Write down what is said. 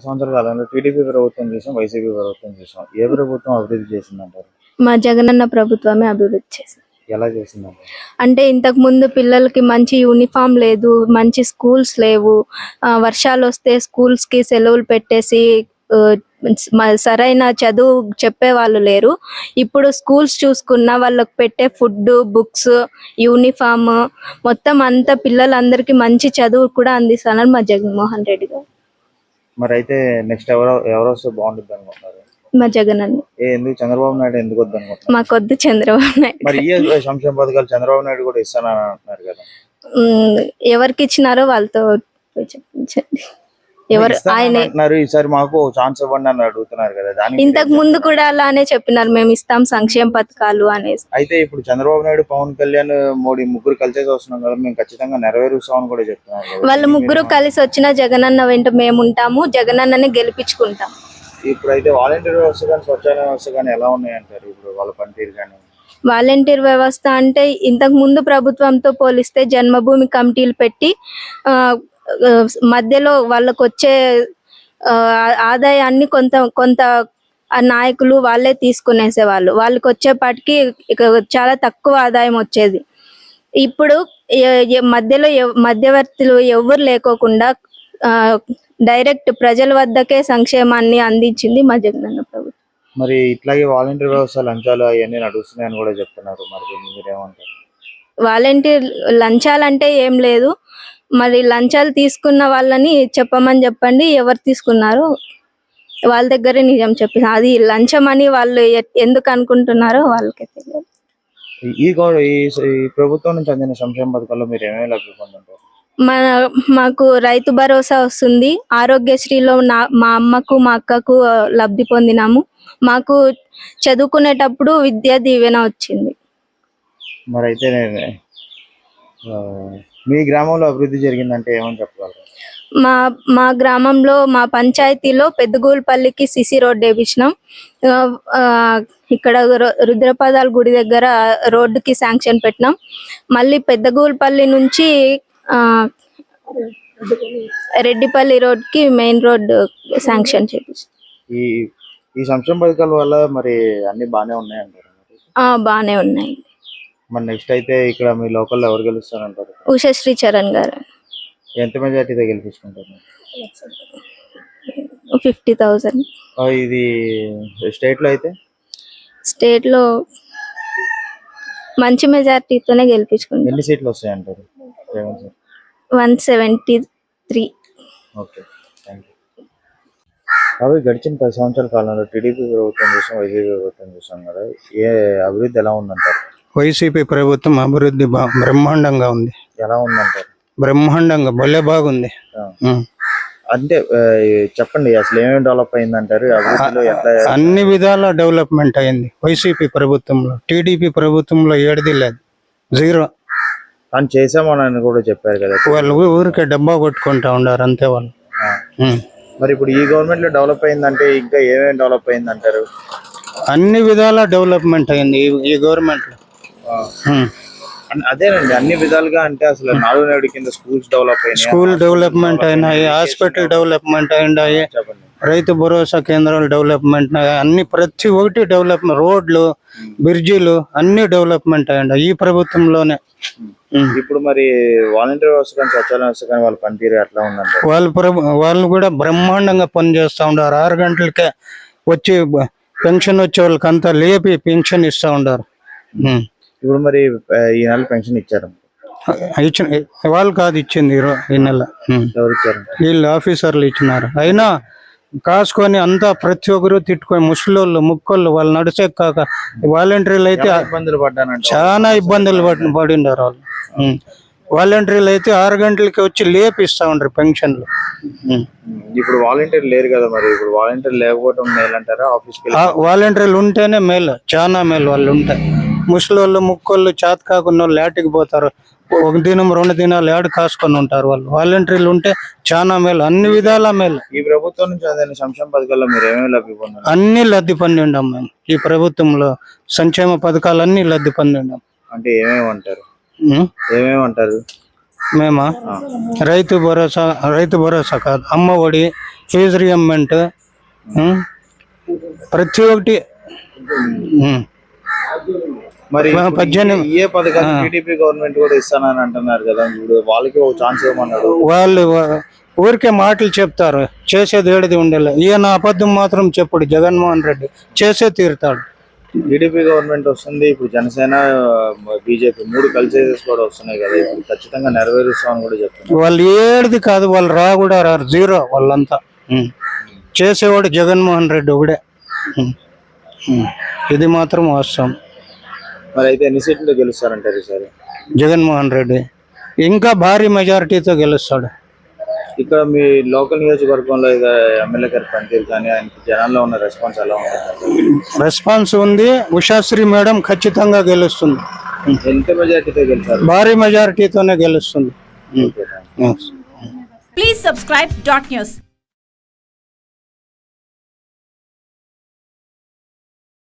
సంవత్సరాల కాలంలో టీడీపీ ప్రభుత్వం చూసాం, వైసీపీ ప్రభుత్వం చూసాం. ఏ ప్రభుత్వం అభివృద్ధి చేసిందంటారు? మా జగనన్న ప్రభుత్వమే అభివృద్ధి చేసింది. ఎలా చేసిందంటారు? అంటే ఇంతకు ముందు పిల్లలకి మంచి యూనిఫామ్ లేదు, మంచి స్కూల్స్ లేవు. వర్షాలు వస్తే స్కూల్స్ కి సెలవులు పెట్టేసి సరైన చదువు చెప్పే వాళ్ళు లేరు. ఇప్పుడు స్కూల్స్ చూసుకున్న వాళ్ళకి పెట్టే ఫుడ్, బుక్స్, యూనిఫామ్ మొత్తం అంతా పిల్లలందరికీ మంచి చదువు కూడా అందిస్తున్నారు మా జగన్మోహన్ రెడ్డి గారు. మరి అయితే నెక్స్ట్ ఎవరు వస్తే బాగుంటుంది అనుకుంటున్నారు? మా జగనన్న. ఎందుకు చంద్రబాబు నాయుడు ఎందుకు వద్దు అనుకుంటున్నారు? మాకొద్దు చంద్రబాబు నాయుడు. మరి ఈ సంక్షేమ పథకాలు చంద్రబాబు నాయుడు కూడా ఇస్తానని అంటున్నారు కదా. ఎవరికి ఇచ్చినారో వాళ్ళతో చెప్పించండి. ఎవరు ఆయన అంటున్నారు, ఈసారి మాకు ఛాన్స్ ఇవ్వండి అని అడుగుతున్నారు కదా. దానికి ఇంతకు ముందు కూడా అలానే చెప్పినారు, మేము ఇస్తాం సంక్షేమ పథకాలు అనేసి. అయితే ఇప్పుడు చంద్రబాబు నాయుడు, పవన్ కళ్యాణ్, మోడీ ముగ్గురు కలిసేసి వస్తున్నాం కదా, మేము ఖచ్చితంగా నెరవేరుస్తామని కూడా చెప్తున్నారు కదా. వాళ్ళు ముగ్గురు కలిసి వచ్చిన జగనన్న వెంట మేము ఉంటాము, జగనన్నని గెలిపించుకుంటాం. ఇప్పుడైతే వాలంటీర్ వ్యవస్థ కానీ స్వచ్ఛాలయ వ్యవస్థ కానీ ఎలా ఉన్నాయంటారు ఇప్పుడు వాళ్ళ పనితీరు కానీ? వాలంటీర్ వ్యవస్థ అంటే ఇంతకు ముందు ప్రభుత్వంతో పోలిస్తే జన్మభూమి కమిటీలు పెట్టి మధ్యలో వాళ్ళకు వచ్చే ఆదాయాన్ని కొంత కొంత నాయకులు వాళ్ళే తీసుకునేసేవాళ్ళు. వాళ్ళకి వచ్చేపాటికి చాలా తక్కువ ఆదాయం వచ్చేది. ఇప్పుడు మధ్యలో మధ్యవర్తులు ఎవరు లేకోకుండా డైరెక్ట్ ప్రజల వద్దకే సంక్షేమాన్ని అందించింది మా జగనన్న ప్రభుత్వం. మరి ఇట్లాగే వాలంటీర్ వ్యవస్థ లంచాలు అవన్నీ నడుస్తున్నాయని కూడా చెప్తున్నారు. మరి మీరేమంటారు? వాలంటీర్ లంచాలంటే ఏం లేదు, మరి లంచాలు తీసుకున్న వాళ్ళని చెప్పమని చెప్పండి, ఎవరు తీసుకున్నారో వాళ్ళ దగ్గరే నిజం చెప్పి, అది లంచం అని వాళ్ళు ఎందుకు అనుకుంటున్నారో వాళ్ళకే తెలియదు. ఈ ప్రభుత్వం నుంచి అందిన సంక్షేమ పథకాల్లో మీరు ఏమేమి లబ్ధి పొందుతారు? మాకు రైతు భరోసా వస్తుంది, ఆరోగ్యశ్రీలో మా అమ్మకు మా అక్కకు లబ్ధి పొందినాము. మాకు చదువుకునేటప్పుడు విద్యా దీవెన వచ్చింది. మరి అయితే మీ గ్రామంలో అభివృద్ధి జరిగిందంటే ఏమని చెప్పగలరు? మా గ్రామంలో మా పంచాయతీలో పెద్దగూల్పల్లికి సిసి రోడ్డు వేయించినాం. ఇక్కడ రుద్రపాదాల గుడి దగ్గర రోడ్డుకి శాంక్షన్ పెట్టినాం. మళ్ళీ పెద్దగూల్పల్లి నుంచి రెడ్డిపల్లి రోడ్కి మెయిన్ రోడ్ శాంక్షన్ చేపించాం. ఈ సంక్షేమ పథకాల వల్ల మరి అన్ని బాగానే ఉన్నాయంటారు? బాగానే ఉన్నాయి. మరి నెక్స్ట్ అయితే ఇక్కడ మీ లోకల్లో ఎవరు గెలుస్తారంటారు? ఉషశ్రీ చరణ్ గారు. ఎంత మెజార్టీతో గెలిపించుకుంటారు? 50,000. ఇది స్టేట్ లో అయితే? స్టేట్ లో మంచి మెజార్టీతోనే గెలిపించుకుంటారు. ఎన్ని సీట్లు వస్తాయంటారు? 173. Okay, thank you. అవి గడిచిన 10 సంవత్సరాల కాలంలో టీడీపీ ప్రభుత్వం చూసాం, వైసీపీ ప్రభుత్వం చూసాం కదా, ఏ అభివృద్ధి ఎలా ఉందంటారు? వైసీపీ ప్రభుత్వం అభివృద్ధి బ్రహ్మాండంగా ఉంది. ఎలా ఉందంటారు? బ్రహ్మాండంగా భలే బాగుంది. అంటే చెప్పండి, అసలు ఏమేమి డెవలప్ అయిందంటారు? అభివృద్ధిలో ఎట్లా? అన్ని విధాల డెవలప్మెంట్ అయింది వైసీపీ ప్రభుత్వంలో. టీడీపీ ప్రభుత్వంలో ఏడిది లేదు, జీరో. కానీ చేసామని కూడా చెప్పారు కదా. వాళ్ళు ఊరికే డబ్బా కొట్టుకుంటా ఉన్నారు అంతే వాళ్ళు. మరి ఇప్పుడు ఈ గవర్నమెంట్ లో డెవలప్ అయిందంటే ఇంకా ఏమేమి డెవలప్ అయిందంటారు? అన్ని విధాల డెవలప్మెంట్ అయింది ఈ గవర్నమెంట్ లో. అదేనండి, అన్ని విధాలుగా అంటే అసలు నాడు నేడు కింద స్కూల్స్ డెవలప్ అయినాయి, స్కూల్ డెవలప్మెంట్ అయినాయి, హాస్పిటల్ డెవలప్మెంట్ అయినాయి, రైతు భరోసా కేంద్రాలు డెవలప్మెంట్, అన్ని ప్రతి ఒక్కటి డెవలప్మెంట్, రోడ్లు, బ్రిడ్జిలు అన్ని డెవలప్మెంట్ అయ్యాయి ఈ ప్రభుత్వంలోనే. ఇప్పుడు మరి వాలంటీర్ వ్యవస్థ కానీ స్వచ్ఛాలయ వ్యవస్థ కానీ వాళ్ళ పనితీరు ఎట్లా ఉందంటే? వాళ్ళు కూడా బ్రహ్మాండంగా పనిచేస్తా ఉన్నారు. 6 గంటలకే వచ్చి పెన్షన్ వచ్చే వాళ్ళకి అంతా లేపి పెన్షన్ ఇస్తా ఉన్నారు. ఇప్పుడు మరి ఈ నెల పెన్షన్ ఇచ్చారు? ఇచ్చిన వాళ్ళు కాదు ఇచ్చింది ఈ నెల. ఎవరు ఇచ్చారు? వీళ్ళు ఆఫీసర్లు ఇచ్చినారు. అయినా కాసుకొని అంతా ప్రతి ఒక్కరు తిట్టుకొని ముసలోళ్ళు, ముక్కోళ్ళు వాళ్ళు నడిచే కాక వాలంటీర్లు అయితే ఇబ్బందులు పడ్డానంట, చాలా ఇబ్బందులు పడిండారు వాళ్ళు. వాలంటీర్లు అయితే 6 గంటలకి వచ్చి లేపిస్తా ఉండరు పెన్షన్లు. ఇప్పుడు వాలంటీర్ లేరు కదా, మరి ఇప్పుడు వాలంటీర్ లేకపోవడం మేలు అంటారా? వాలంటీర్లు ఉంటేనే మేలు, చాలా మేలు. వాళ్ళు ఉంటే ముసలోళ్ళు, ముక్కోళ్ళు, చేత కాకుండా వాళ్ళు ఏటికి పోతారు. 1 దినం 2 దినాలు ఏడు కాసుకొని ఉంటారు వాళ్ళు. వాలంటీర్లు ఉంటే చాలా మేలు, అన్ని విధాల మేలు. ఈ ప్రభుత్వం నుంచి అందిన సంక్షేమ పథకాల్లో మీరు ఏమేమి లబ్ధి పొందారు? అన్ని లబ్ధి పొంది ఉన్నాం మేము. ఈ ప్రభుత్వంలో సంక్షేమ పథకాలు అన్ని లబ్ధి పొంది ఉన్నాం. అంటే ఏమేమంటారు? మేమా రైతు భరోసా కాదు, అమ్మ ఒడి, ఫీజు రియంబర్మెంట్, ప్రతి ఒక్కటి. మరి 18 ఏ పథకాలు టీడీపీ గవర్నమెంట్ కూడా ఇస్తానని అంటున్నారు కదా, ఇప్పుడు వాళ్ళకి ఒక ఛాన్స్ ఇవ్వమన్నారు. వాళ్ళు ఊరికే మాటలు చెప్తారు, చేసేది ఏడిది ఉండలే. ఈయన అబద్ధం మాత్రం చెప్పుడు జగన్మోహన్ రెడ్డి, చేసే తీరుతాడు. టీడీపీ గవర్నమెంట్ వస్తుంది, ఇప్పుడు జనసేన బీజేపీ 3 కలిసేసి కూడా వస్తున్నాయి కదా, ఇప్పుడు ఖచ్చితంగా నెరవేరుస్తామని కూడా చెప్తున్నారు. వాళ్ళు ఏడిది కాదు, వాళ్ళు కూడా రారు, జీరో వాళ్ళంతా. చేసేవాడు జగన్మోహన్ రెడ్డి ఒకడే. ఇది మాత్రం వాస్తవం. మరి అయితే ఎన్ని సీట్లు గెలుస్తారంటారు ఈసారి? జగన్మోహన్ రెడ్డి ఇంకా భారీ మెజారిటీతో గెలుస్తాడు. ఇక్కడ మీ లోకల్ నియోజకవర్గంలో ఇక ఎమ్మెల్యే గారి పనితీరు కానీ ఆయనకి జనాల్లో ఉన్న రెస్పాన్స్ ఎలా ఉంటుంది? రెస్పాన్స్ ఉంది. ఉషాశ్రీ మేడం ఖచ్చితంగా గెలుస్తుంది. ఎంత మెజారిటీతో గెలుస్తారు? భారీ మెజారిటీతోనే గెలుస్తుంది. Please subscribe dot news.